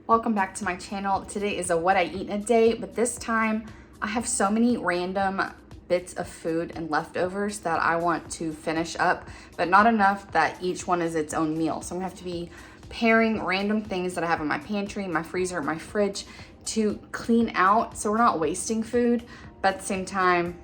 Welcome back to my channel. Today is a what I eat in a day, but this time I have so many random bits of food and leftovers that I want to finish up, but not enough that each one is its own meal. So I'm gonna have to be pairing random things that I have in my pantry, my freezer, my fridge to clean out so we're not wasting food, but at the same time,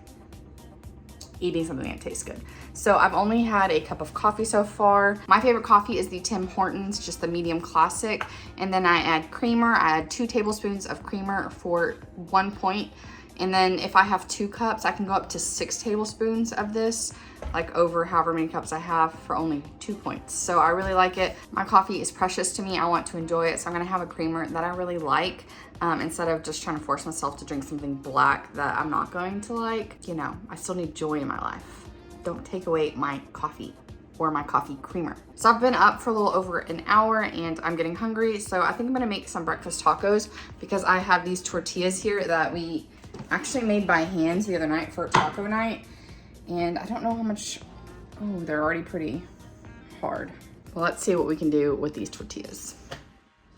eating something that tastes good. So I've only had a cup of coffee so far. My favorite coffee is the Tim Hortons, just the medium classic. And then I add creamer. I add 2 tablespoons of creamer for 1 point. And then if I have 2 cups, I can go up to 6 tablespoons of this, like over however many cups I have for only 2 points. So I really like it. My coffee is precious to me. I want to enjoy it. So I'm gonna have a creamer that I really like instead of just trying to force myself to drink something black that I'm not going to like. You know, I still need joy in my life. Don't take away my coffee or my coffee creamer. So I've been up for a little over an hour and I'm getting hungry. So I think I'm gonna make some breakfast tacos because I have these tortillas here that we actually made by hand the other night for taco night. And I don't know how much, oh, they're already pretty hard. Well, let's see what we can do with these tortillas.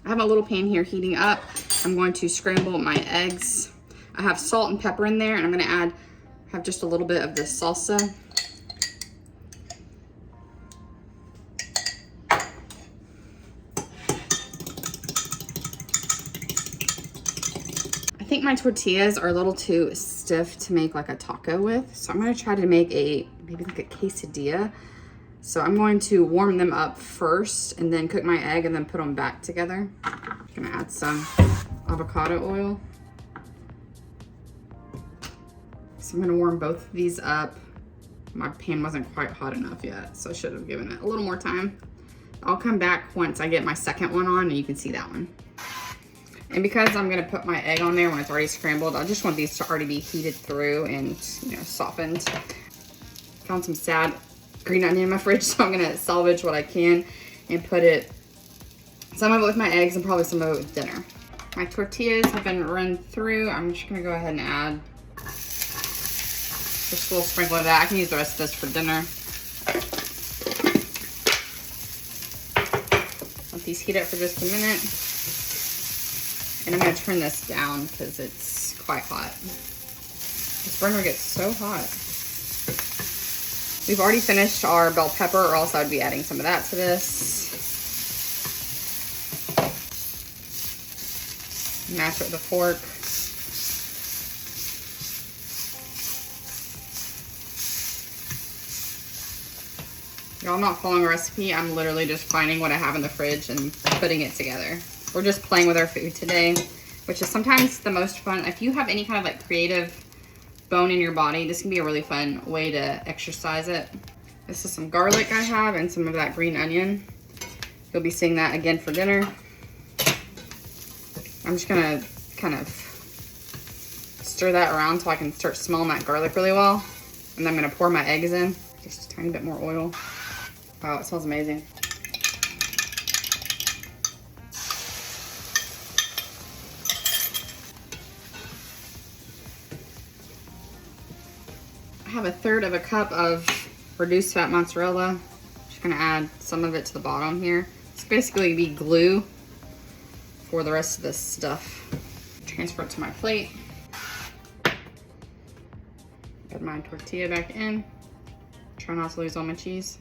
I have a little pan here heating up. I'm going to scramble my eggs. I have salt and pepper in there and I'm gonna have just a little bit of the salsa. I think my tortillas are a little too stiff to make like a taco with. So I'm gonna try to make maybe like a quesadilla. So I'm going to warm them up first and then cook my egg and then put them back together. I'm gonna add some avocado oil. So I'm gonna warm both of these up. My pan wasn't quite hot enough yet, so I should have given it a little more time. I'll come back once I get my second one on and you can see that one. And because I'm gonna put my egg on there when it's already scrambled, I just want these to already be heated through and, you know, softened. Found some sad green onion in my fridge, so I'm gonna salvage what I can and put some of it with my eggs and probably some of it with dinner. My tortillas have been run through. I'm just gonna go ahead and add just a little sprinkle of that. I can use the rest of this for dinner. Let these heat up for just a minute. And I'm gonna turn this down because it's quite hot. This burner gets so hot. We've already finished our bell pepper, or else I'd be adding some of that to this. Mash it with a fork. Y'all, I'm not following a recipe. I'm literally just finding what I have in the fridge and putting it together. We're just playing with our food today, which is sometimes the most fun. If you have any kind of like creative bone in your body, this can be a really fun way to exercise it. This is some garlic I have and some of that green onion. You'll be seeing that again for dinner. I'm just gonna kind of stir that around so I can start smelling that garlic really well. And then I'm gonna pour my eggs in. Just a tiny bit more oil. Wow, it smells amazing. I have a 1/3 cup of reduced fat mozzarella. Just gonna add some of it to the bottom here. It's basically be glue for the rest of this stuff. Transfer it to my plate. Put my tortilla back in. Try not to lose all my cheese.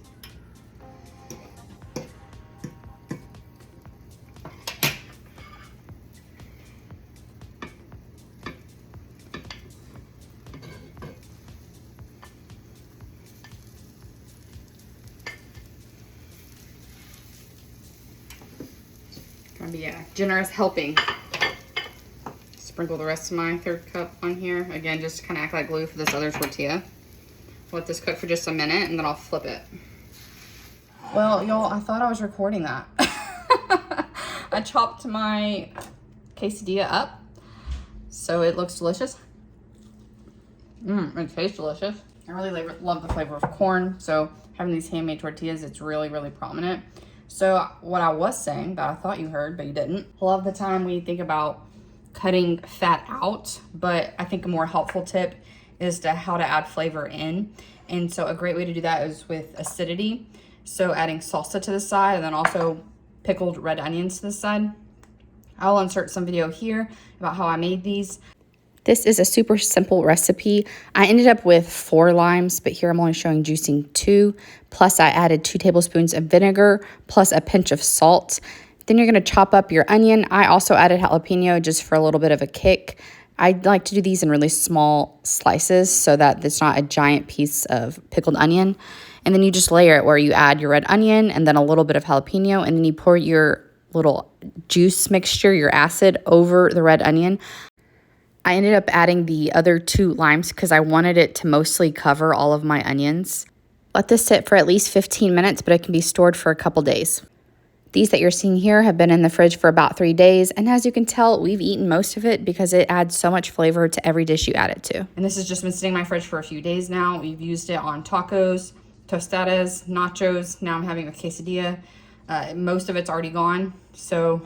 Gonna be a generous helping. Sprinkle the rest of my 1/3 cup on here. Again, just to kind of act like glue for this other tortilla. Let this cook for just a minute and then I'll flip it. Well, y'all, I thought I was recording that. I chopped my quesadilla up so it looks delicious. It tastes delicious. I really love the flavor of corn, so having these handmade tortillas, it's really, really prominent. So what I was saying that I thought you heard, but you didn't. A lot of the time we think about cutting fat out, but I think a more helpful tip is to how to add flavor in. And so a great way to do that is with acidity. So adding salsa to the side and then also pickled red onions to the side. I'll insert some video here about how I made these. This is a super simple recipe. I ended up with 4 limes, but here I'm only showing juicing 2. Plus I added 2 tablespoons of vinegar, plus a pinch of salt. Then you're gonna chop up your onion. I also added jalapeno just for a little bit of a kick. I like to do these in really small slices so that it's not a giant piece of pickled onion. And then you just layer it where you add your red onion and then a little bit of jalapeno, and then you pour your little juice mixture, your acid, over the red onion. I ended up adding the other 2 limes because I wanted it to mostly cover all of my onions. Let this sit for at least 15 minutes, but it can be stored for a couple days. These that you're seeing here have been in the fridge for about 3 days, and as you can tell, we've eaten most of it because it adds so much flavor to every dish you add it to. And this has just been sitting in my fridge for a few days now. We've used it on tacos, tostadas, nachos. Now I'm having a quesadilla. Most of it's already gone, so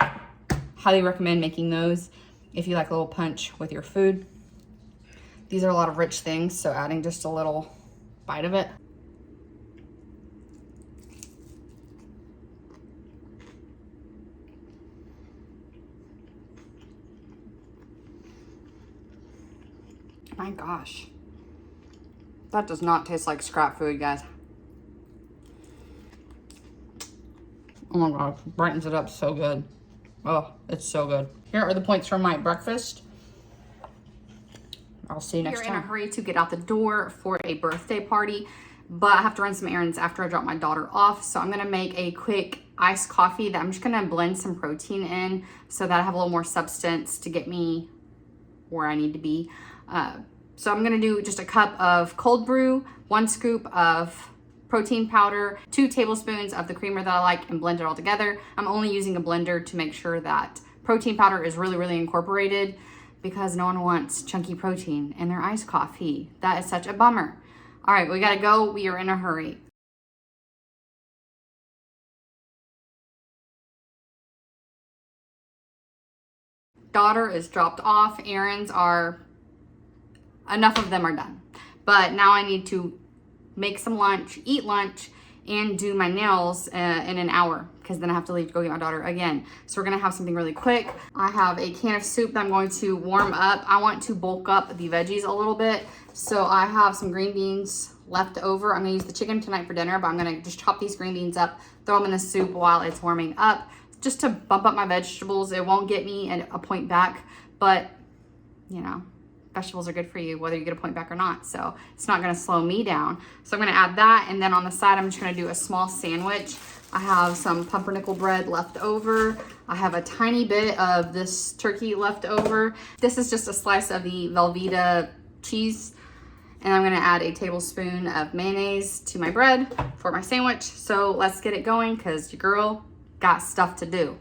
highly recommend making those if you like a little punch with your food. These are a lot of rich things, so adding just a little bite of it. My gosh, that does not taste like scrap food, guys. Oh my god, brightens it up so good. Oh, it's so good. Here are the points from my breakfast. I'll see you next time. You're in a hurry to get out the door for a birthday party, but I have to run some errands after I drop my daughter off. So I'm gonna make a quick iced coffee that I'm just gonna blend some protein in so that I have a little more substance to get me where I need to be. So I'm gonna do just a cup of cold brew, 1 scoop of protein powder, 2 tablespoons of the creamer that I like, and blend it all together. I'm only using a blender to make sure that protein powder is really incorporated because no one wants chunky protein in their iced coffee. That is such a bummer. All right, we gotta go. We are in a hurry. Daughter is dropped off. Errands are, enough of them are done. But now I need to make some lunch, eat lunch, and do my nails in an hour because then I have to leave to go get my daughter again. So we're gonna have something really quick. I have a can of soup that I'm going to warm up. I want to bulk up the veggies a little bit. So I have some green beans left over. I'm gonna use the chicken tonight for dinner, but I'm gonna just chop these green beans up, throw them in the soup while it's warming up, just to bump up my vegetables. It won't get me a point back, but you know, vegetables are good for you whether you get a point back or not, so it's not going to slow me down. So I'm going to add that, and then on the side I'm just going to do a small sandwich. I have some pumpernickel bread left over. I have a tiny bit of this turkey left over. This is just a slice of the Velveeta cheese, and I'm going to add a tablespoon of mayonnaise to my bread for my sandwich. So let's get it going because your girl got stuff to do.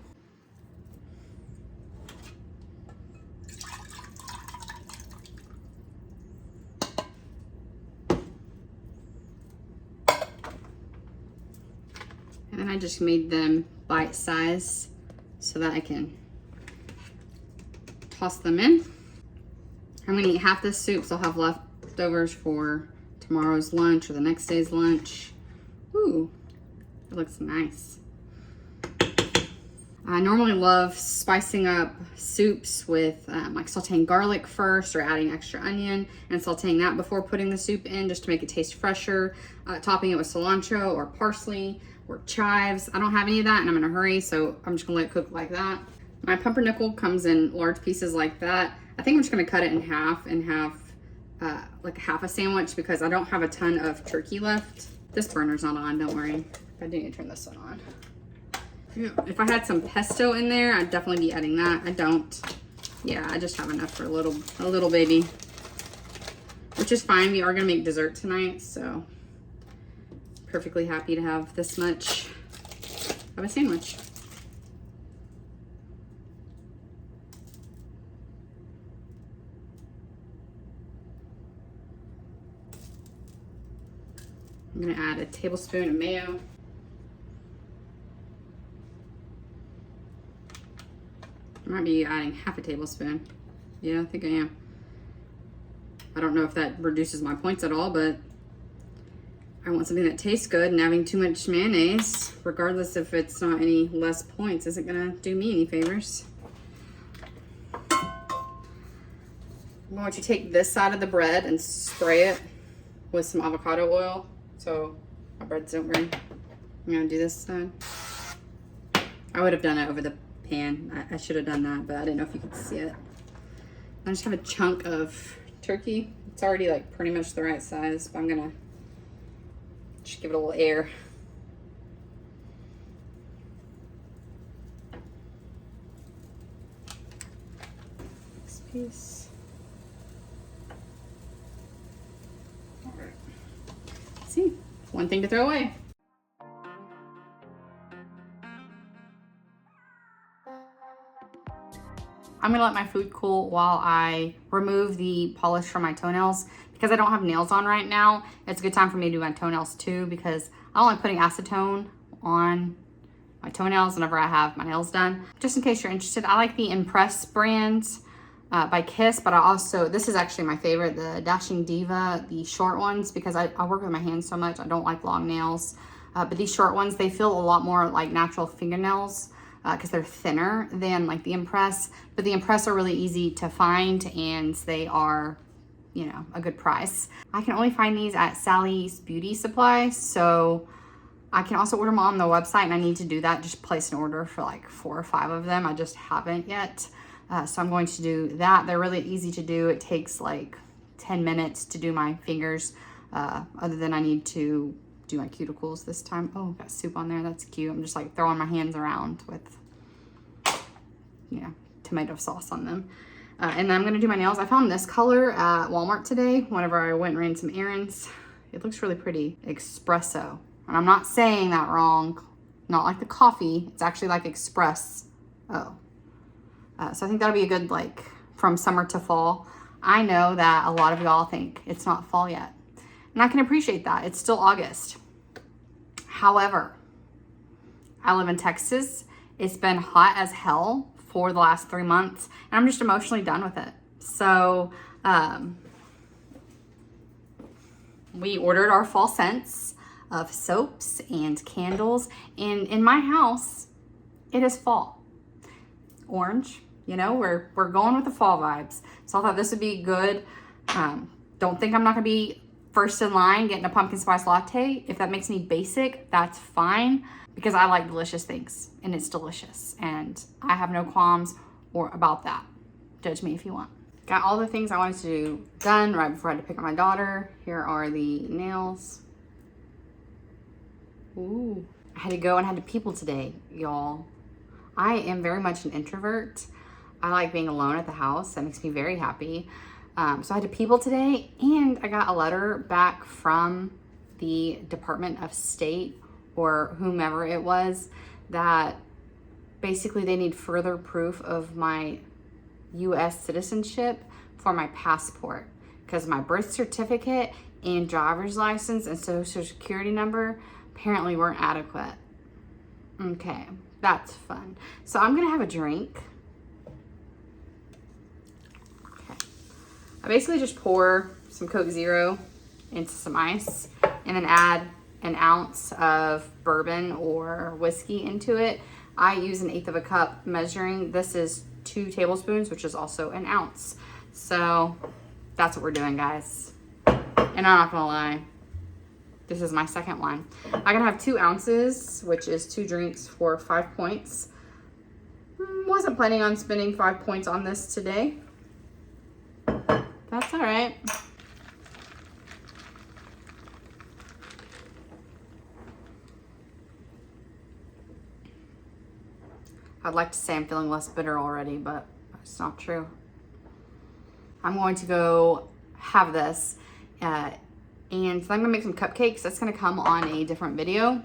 And I just made them bite size so that I can toss them in. I'm gonna eat half this soup, so I'll have leftovers for tomorrow's lunch or the next day's lunch. Ooh, it looks nice. I normally love spicing up soups with like sauteing garlic first or adding extra onion and sauteing that before putting the soup in just to make it taste fresher. Topping it with cilantro or parsley or chives. I don't have any of that and I'm in a hurry, so I'm just gonna let it cook like that. My pumpernickel comes in large pieces like that. I think I'm just gonna cut it in half and have like half a sandwich because I don't have a ton of turkey left. This burner's not on, don't worry. I do need to turn this one on. If I had some pesto in there, I'd definitely be adding that. I don't. Yeah, I just have enough for a little baby, which is fine. We are gonna make dessert tonight, so perfectly happy to have this much of a sandwich. I'm gonna add a tablespoon of mayo. I might be adding half a tablespoon. Yeah, I think I am. I don't know if that reduces my points at all, but I want something that tastes good, and having too much mayonnaise, regardless if it's not any less points, isn't gonna do me any favors. I'm going to take this side of the bread and spray it with some avocado oil so my breads don't burn. I'm gonna do this side. I would have done it over the pan. I should have done that, but I didn't know if you could see it. I just have a chunk of turkey. It's already like pretty much the right size, but I'm gonna just give it a little air. This piece. All right. See, one thing to throw away. I'm gonna let my food cool while I remove the polish from my toenails. Because I don't have nails on right now, it's a good time for me to do my toenails too, because I don't like putting acetone on my toenails whenever I have my nails done. Just in case you're interested, I like the Impress brand by Kiss, but I also, this is actually my favorite, the Dashing Diva, the short ones, because I work with my hands so much. I don't like long nails, but these short ones, they feel a lot more like natural fingernails, because they're thinner than like the Impress, but the Impress are really easy to find and they are, you know, a good price. I can only find these at Sally's Beauty Supply, so I can also order them on the website, and I need to do that, just place an order for like 4 or 5 of them. I just haven't yet, so I'm going to do that. They're really easy to do. It takes like 10 minutes to do my fingers, other than I need to do my cuticles this time. Oh, got soup on there, that's cute. I'm just like throwing my hands around with, you know, tomato sauce on them. And then I'm gonna do my nails. I found this color at Walmart today whenever I went and ran some errands. It looks really pretty, espresso. And I'm not saying that wrong, not like the coffee, it's actually like espresso. So I think that'll be a good, like, from summer to fall. I know that a lot of y'all think it's not fall yet, and I can appreciate that. It's still August. However, I live in Texas. It's been hot as hell for the last 3 months, and I'm just emotionally done with it. So we ordered our fall scents of soaps and candles, and in my house, it is fall. Orange, you know, we're going with the fall vibes. So I thought this would be good. Don't think I'm not gonna be first in line getting a pumpkin spice latte. If that makes me basic, that's fine, because I like delicious things and it's delicious, and I have no qualms about that. Judge me if you want. Got all the things I wanted to do done right before I had to pick up my daughter. Here are the nails. Ooh, I had to go and had to people today, y'all. I am very much an introvert. I like being alone at the house. That makes me very happy. So I had to people today, and I got a letter back from the Department of State or whomever it was that basically they need further proof of my US citizenship for my passport, because my birth certificate and driver's license and social security number apparently weren't adequate. Okay, that's fun. So I'm gonna have a drink. Okay. I basically just pour some Coke Zero into some ice and then add an ounce of bourbon or whiskey into it. I use 1/8 of a cup measuring. This is 2 tablespoons, which is also an ounce. So that's what we're doing, guys. And I'm not gonna lie, this is my second one. I'm gonna have 2 ounces, which is 2 drinks for 5 points. Wasn't planning on spending 5 points on this today. That's all right. I'd like to say I'm feeling less bitter already, but it's not true. I'm going to go have this, and I'm gonna make some cupcakes. That's gonna come on a different video.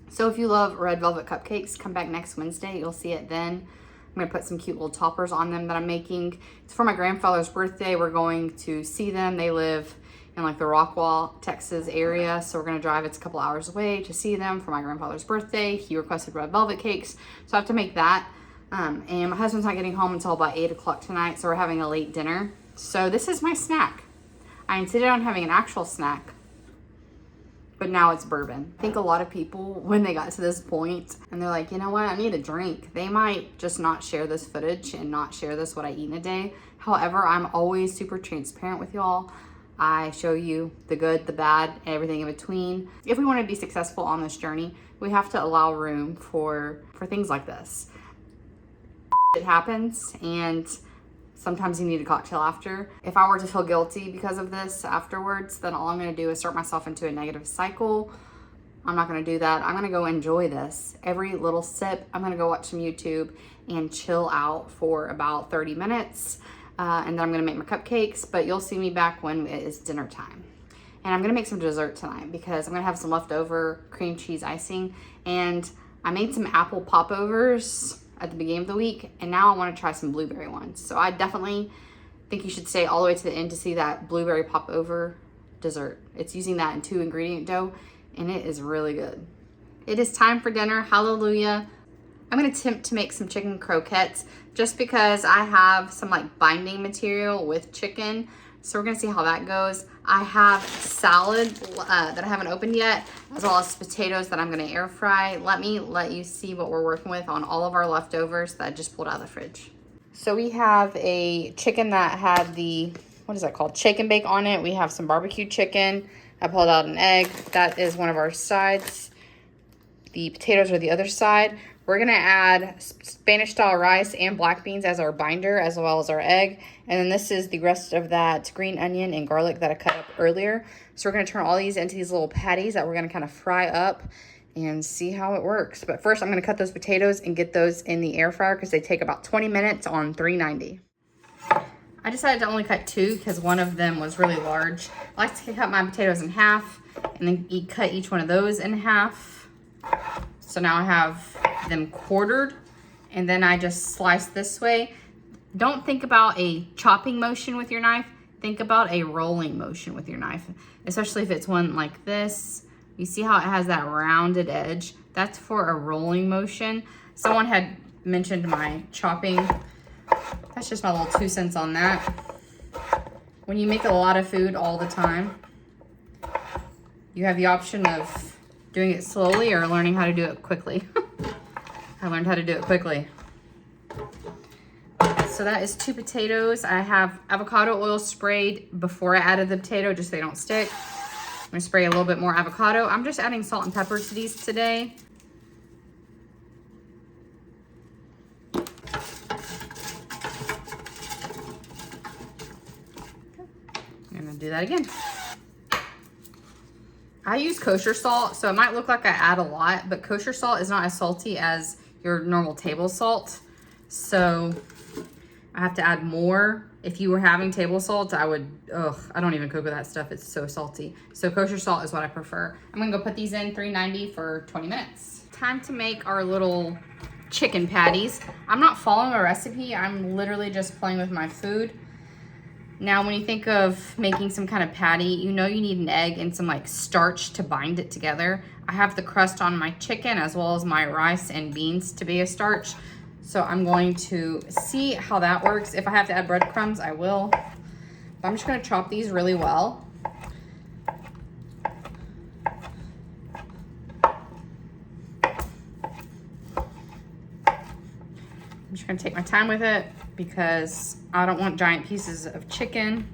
So if you love red velvet cupcakes, come back next Wednesday. You'll see it then. I'm gonna put some cute little toppers on them that I'm making. It's for my grandfather's birthday. We're going to see them. They live in like the Rockwall, Texas area. So we're gonna drive, it's a couple hours away to see them for my grandfather's birthday. He requested red velvet cakes, so I have to make that. And my husband's not getting home until about 8 o'clock tonight, so we're having a late dinner. So this is my snack. I intended on having an actual snack, but now it's bourbon. I think a lot of people, when they got to this point and they're like, you know what, I need a drink, they might just not share this footage and not share this what I eat in a day. However, I'm always super transparent with y'all. I show you the good, the bad, and everything in between. If we want to be successful on this journey, we have to allow room for things like this. It happens, and sometimes you need a cocktail after. If I were to feel guilty because of this afterwards, then all I'm gonna do is start myself into a negative cycle. I'm not gonna do that. I'm gonna go enjoy this. Every little sip, I'm gonna go watch some YouTube and chill out for about 30 minutes. And then I'm gonna make my cupcakes, but you'll see me back when it is dinner time. And I'm gonna make some dessert tonight because I'm gonna have some leftover cream cheese icing. And I made some apple popovers at the beginning of the week, and now I wanna try some blueberry ones. So I definitely think you should stay all the way to the end to see that blueberry popover dessert. It's using that in 2-ingredient dough, and it is really good. It is time for dinner, hallelujah. I'm gonna attempt to make some chicken croquettes just because I have some like binding material with chicken. So we're gonna see how that goes. I have salad that I haven't opened yet, as well as potatoes that I'm gonna air fry. Let you see what we're working with on all of our leftovers that I just pulled out of the fridge. So we have a chicken that had the, what is that called? Shake and bake on it. We have some barbecue chicken. I pulled out an egg. That is one of our sides. The potatoes are the other side. We're gonna add Spanish style rice and black beans as our binder, as well as our egg. And then this is the rest of that green onion and garlic that I cut up earlier. So we're gonna turn all these into these little patties that we're gonna kind of fry up and see how it works. But first I'm gonna cut those potatoes and get those in the air fryer because they take about 20 minutes on 390. I decided to only cut 2 because one of them was really large. I like to cut my potatoes in half and then cut each one of those in half. So now I have them quartered, and then I just slice this way. Don't think about a chopping motion with your knife. Think about a rolling motion with your knife, especially if it's one like this. You see how it has that rounded edge? That's for a rolling motion. Someone had mentioned my chopping. That's just my little 2 cents on that. When you make a lot of food all the time, you have the option of doing it slowly or learning how to do it quickly. I learned how to do it quickly. So that is 2 potatoes. I have avocado oil sprayed before I added the potato just so they don't stick. I'm gonna spray a little bit more avocado. I'm just adding salt and pepper to these today. I'm gonna do that again. I use kosher salt, so it might look like I add a lot, but kosher salt is not as salty as your normal table salt. So I have to add more. If you were having table salt, I don't even cook with that stuff. It's so salty. So kosher salt is what I prefer. I'm gonna go put these in 390 for 20 minutes. Time to make our little chicken patties. I'm not following a recipe. I'm literally just playing with my food. Now, when you think of making some kind of patty, you know you need an egg and some like starch to bind it together. I have the crust on my chicken as well as my rice and beans to be a starch. So I'm going to see how that works. If I have to add breadcrumbs, I will. But I'm just gonna chop these really well. I'm just gonna take my time with it because I don't want giant pieces of chicken.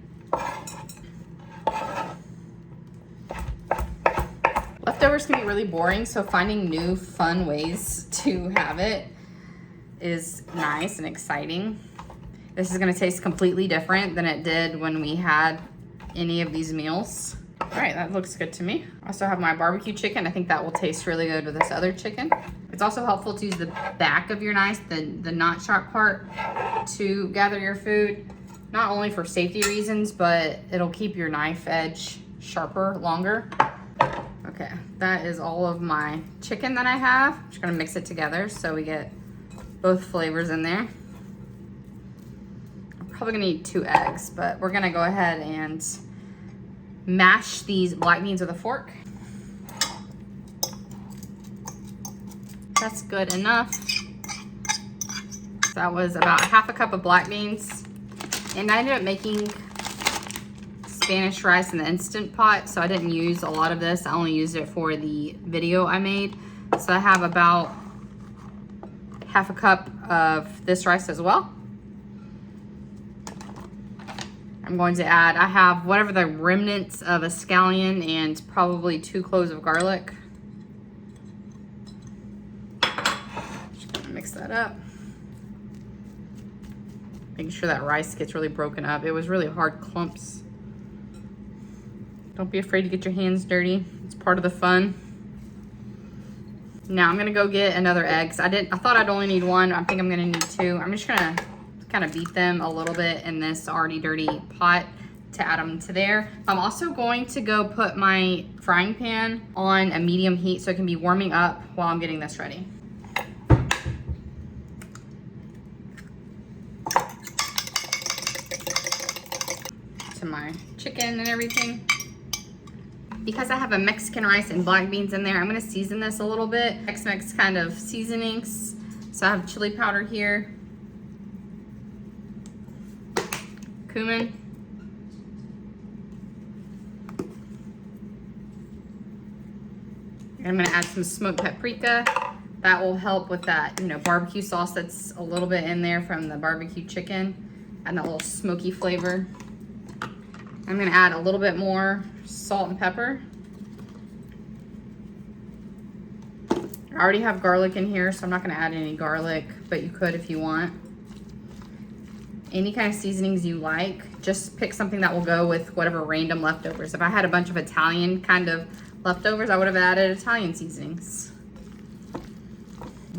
Leftovers can be really boring, so finding new fun ways to have it is nice and exciting. This is gonna taste completely different than it did when we had any of these meals. All right, that looks good to me. I also have my barbecue chicken. I think that will taste really good with this other chicken. It's also helpful to use the back of your knife, the not sharp part, to gather your food. Not only for safety reasons, but it'll keep your knife edge sharper longer. Okay, that is all of my chicken that I have. I'm just gonna mix it together so we get both flavors in there. I'm probably gonna need 2 eggs, but we're gonna go ahead and mash these black beans with a fork. That's good enough. That was about 1/2 cup of black beans. And I ended up making Spanish rice in the Instant Pot, so I didn't use a lot of this. I only used it for the video I made. So I have about half a cup of this rice as well. I'm going to add, I have whatever the remnants of a scallion and probably 2 cloves of garlic. Just gonna mix that up. Making sure that rice gets really broken up. It was really hard clumps. Don't be afraid to get your hands dirty. It's part of the fun. Now I'm gonna go get another egg. I thought I'd only need 1. I think I'm gonna need 2. I'm just gonna kind of beat them a little bit in this already dirty pot to add them to there. I'm also going to go put my frying pan on a medium heat so it can be warming up while I'm getting this ready. To my chicken and everything. Because I have a Mexican rice and black beans in there, I'm gonna season this a little bit. Tex Mex kind of seasonings. So I have chili powder here. Cumin. And I'm gonna add some smoked paprika. That will help with that, you know, barbecue sauce that's a little bit in there from the barbecue chicken and that little smoky flavor. I'm gonna add a little bit more salt and pepper. I already have garlic in here, so I'm not gonna add any garlic, but you could if you want. Any kind of seasonings you like, just pick something that will go with whatever random leftovers. If I had a bunch of Italian kind of leftovers, I would have added Italian seasonings.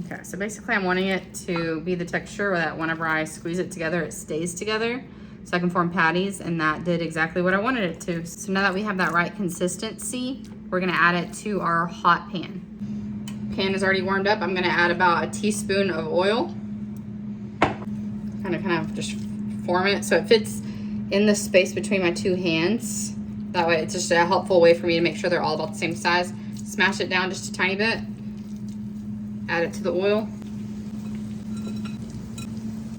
Okay, so basically I'm wanting it to be the texture that whenever I squeeze it together, it stays together so I can form patties, and that did exactly what I wanted it to. So now that we have that right consistency, we're gonna add it to our hot pan. Pan is already warmed up. I'm gonna add about a teaspoon of oil. Kind of just form it so it fits in the space between my 2 hands. That way it's just a helpful way for me to make sure they're all about the same size. Smash it down just a tiny bit. Add it to the oil.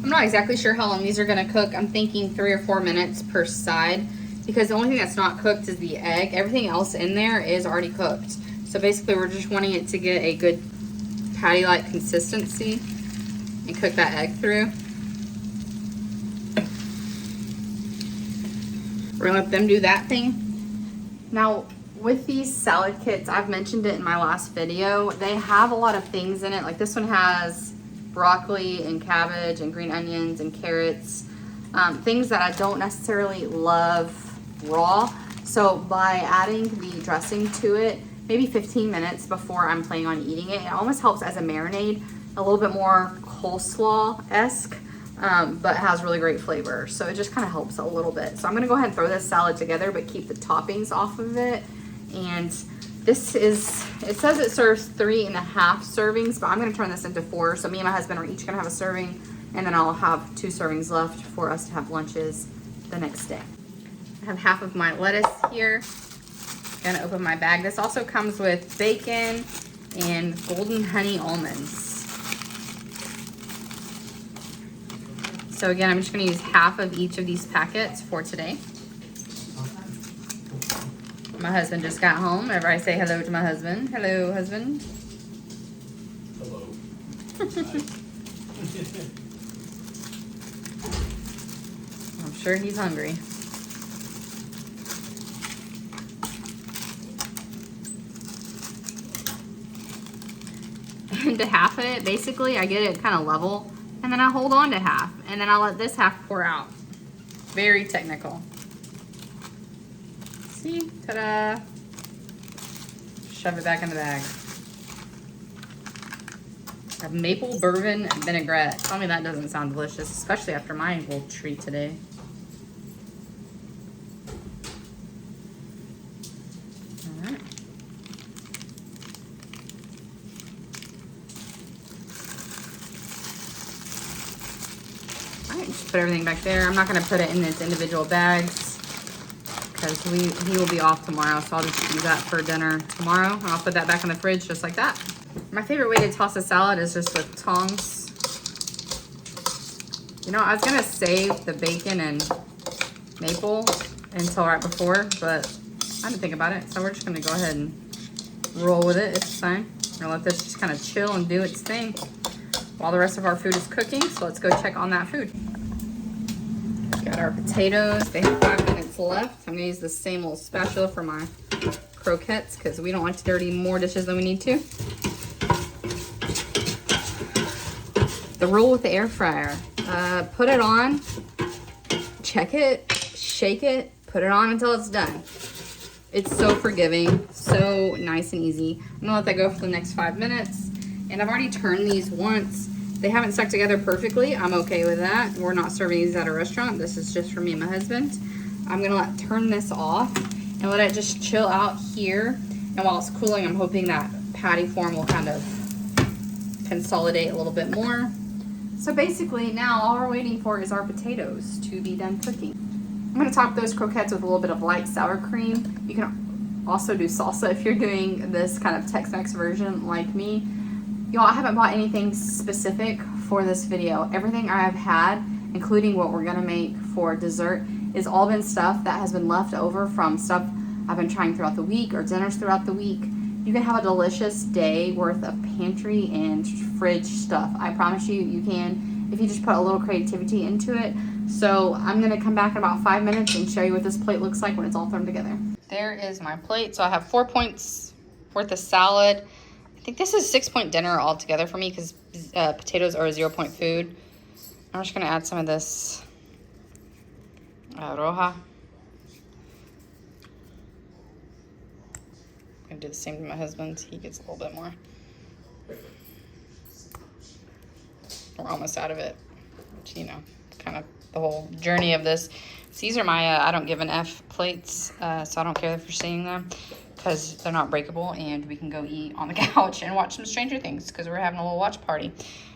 I'm not exactly sure how long these are gonna cook. I'm thinking 3 or 4 minutes per side because the only thing that's not cooked is the egg. Everything else in there is already cooked. So basically we're just wanting it to get a good patty-like consistency and cook that egg through. We're gonna let them do that thing. Now, with these salad kits, I've mentioned it in my last video, they have a lot of things in it. Like this one has broccoli and cabbage and green onions and carrots, things that I don't necessarily love raw. So by adding the dressing to it, maybe 15 minutes before I'm planning on eating it, it almost helps as a marinade, a little bit more coleslaw-esque. But it has really great flavor. So it just kind of helps a little bit. So I'm gonna go ahead and throw this salad together, but keep the toppings off of it. And this is, it says it serves 3.5 servings, but I'm gonna turn this into 4. So me and my husband are each gonna have a serving, and then I'll have 2 servings left for us to have lunches the next day. I have half of my lettuce here. Gonna open my bag. This also comes with bacon and golden honey almonds. So again, I'm just gonna use half of each of these packets for today. My husband just got home. Whenever I say hello to my husband. Hello, husband. Hello. I'm sure he's hungry. And to half it, basically, I get it kind of level. And then I hold on to half, and then I let this half pour out. Very technical. See, ta-da. Shove it back in the bag. I have maple bourbon vinaigrette. Tell me that doesn't sound delicious, especially after my little treat today. All right. Just put everything back there. I'm not gonna put it in its individual bags because he will be off tomorrow, so I'll just use that for dinner tomorrow. And I'll put that back in the fridge just like that. My favorite way to toss a salad is just with tongs. You know, I was gonna save the bacon and maple until right before, but I didn't think about it. So we're just gonna go ahead and roll with it. It's fine. We're gonna let this just kind of chill and do its thing while the rest of our food is cooking. So let's go check on that food. Got our potatoes. They have 5 minutes left. I'm gonna use the same little spatula for my croquettes because we don't like to dirty more dishes than we need to. The rule with the air fryer, put it on, check it, shake it, put it on until it's done. It's so forgiving, so nice and easy. I'm gonna let that go for the next 5 minutes. And I've already turned these once. They haven't stuck together perfectly. I'm okay with that. We're not serving these at a restaurant. This is just for me and my husband. I'm gonna turn this off and let it just chill out here. And while it's cooling, I'm hoping that patty form will kind of consolidate a little bit more. So basically now all we're waiting for is our potatoes to be done cooking. I'm gonna top those croquettes with a little bit of light sour cream. You can also do salsa if you're doing this kind of Tex Mex version like me. Y'all, I haven't bought anything specific for this video. Everything I have had, including what we're gonna make for dessert, is all been stuff that has been left over from stuff I've been trying throughout the week or dinners throughout the week. You can have a delicious day worth of pantry and fridge stuff. I promise you, you can if you just put a little creativity into it. So I'm gonna come back in about 5 minutes and show you what this plate looks like when it's all thrown together. There is my plate. So I have 4 points worth of salad. I think this is 6-point dinner altogether for me because potatoes are a 0-point food. I'm just gonna add some of this roja. I'm gonna do the same to my husband. He gets a little bit more. We're almost out of it, which, you know, kind of the whole journey of this. So these are my I don't give an F plates, so I don't care if you're seeing them because they're not breakable, and we can go eat on the couch and watch some Stranger Things because we're having a little watch party.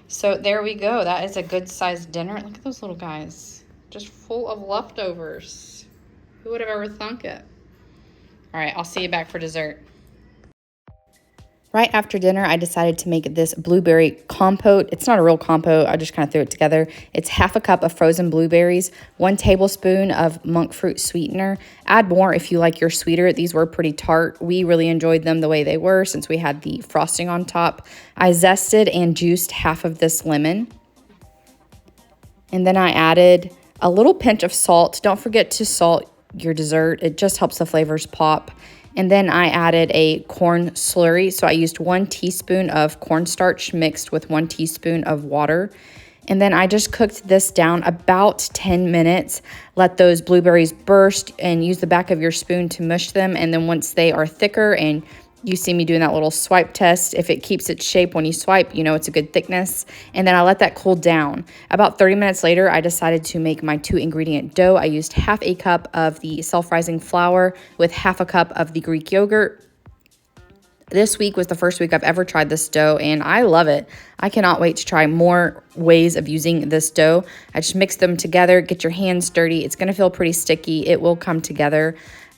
So there we go. That is a good sized dinner. Look at those little guys, just full of leftovers. Who would have ever thunk it? All right, I'll see you back for dessert. Right after dinner, I decided to make this blueberry compote. It's not a real compote. I just kind of threw it together. It's half a cup of frozen blueberries, 1 tablespoon of monk fruit sweetener. Add more if you like your sweeter. These were pretty tart. We really enjoyed them the way they were since we had the frosting on top. I zested and juiced half of this lemon. And then I added a little pinch of salt. Don't forget to salt your dessert. It just helps the flavors pop. And then I added a corn slurry. So I used 1 teaspoon of cornstarch mixed with 1 teaspoon of water. And then I just cooked this down about 10 minutes. Let those blueberries burst and use the back of your spoon to mush them. And then once they are thicker and you see me doing that little swipe test, if it keeps its shape when you swipe, you know it's a good thickness. And then I let that cool down. About 30 minutes later, I decided to make my 2-ingredient dough. I used half a cup of the self-rising flour with half a cup of the Greek yogurt. This week was the first week I've ever tried this dough, and I love it. I cannot wait to try more ways of using this dough. I just mix them together, get your hands dirty. It's gonna feel pretty sticky. It will come together.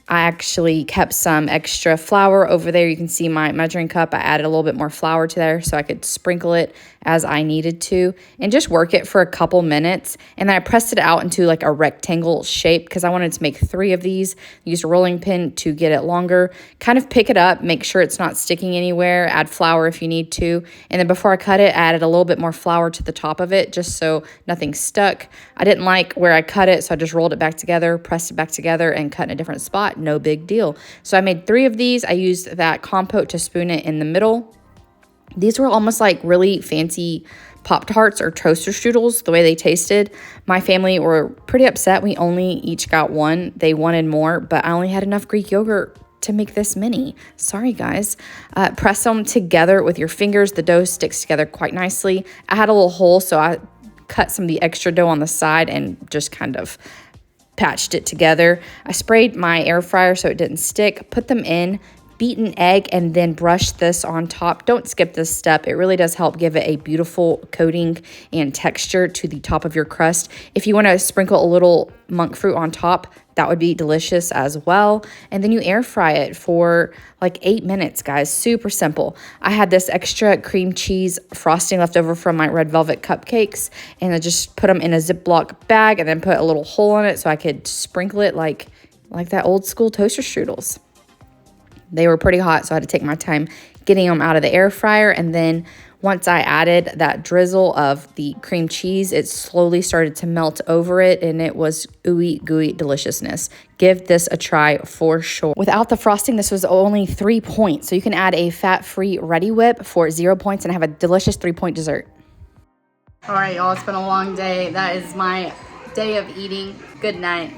I actually kept some extra flour over there. You can see my measuring cup. I added a little bit more flour to there so I could sprinkle it as I needed to and just work it for a couple minutes. And then I pressed it out into like a rectangle shape because I wanted to make 3 of these. Used a rolling pin to get it longer. Kind of pick it up, make sure it's not sticking anywhere. Add flour if you need to. And then before I cut it, I added a little bit more flour to the top of it just so nothing stuck. I didn't like where I cut it, so I just rolled it back together, pressed it back together, and cut in a different spot. No big deal. So I made 3 of these. I used that compote to spoon it in the middle. These were almost like really fancy Pop-Tarts or toaster strudels, the way they tasted. My family were pretty upset. We only each got 1. They wanted more, but I only had enough Greek yogurt to make this mini. Sorry, guys. Press them together with your fingers. The dough sticks together quite nicely. I had a little hole, so I cut some of the extra dough on the side and just kind of patched it together. I sprayed my air fryer so it didn't stick. Put them in, beat an egg, and then brush this on top. Don't skip this step. It really does help give it a beautiful coating and texture to the top of your crust. If you want to sprinkle a little monk fruit on top, that would be delicious as well. And then you air fry it for like 8 minutes, guys. Super simple. I had this extra cream cheese frosting left over from my red velvet cupcakes, and I just put them in a Ziploc bag and then put a little hole in it so I could sprinkle it like like that old school toaster strudels. They were pretty hot, so I had to take my time getting them out of the air fryer. And then once I added that drizzle of the cream cheese, it slowly started to melt over it, and it was ooey gooey deliciousness. Give this a try for sure. Without the frosting, this was only 3 points. So you can add a fat-free Ready Whip for 0 points and have a delicious 3-point dessert. All right, y'all, it's been a long day. That is my day of eating. Good night.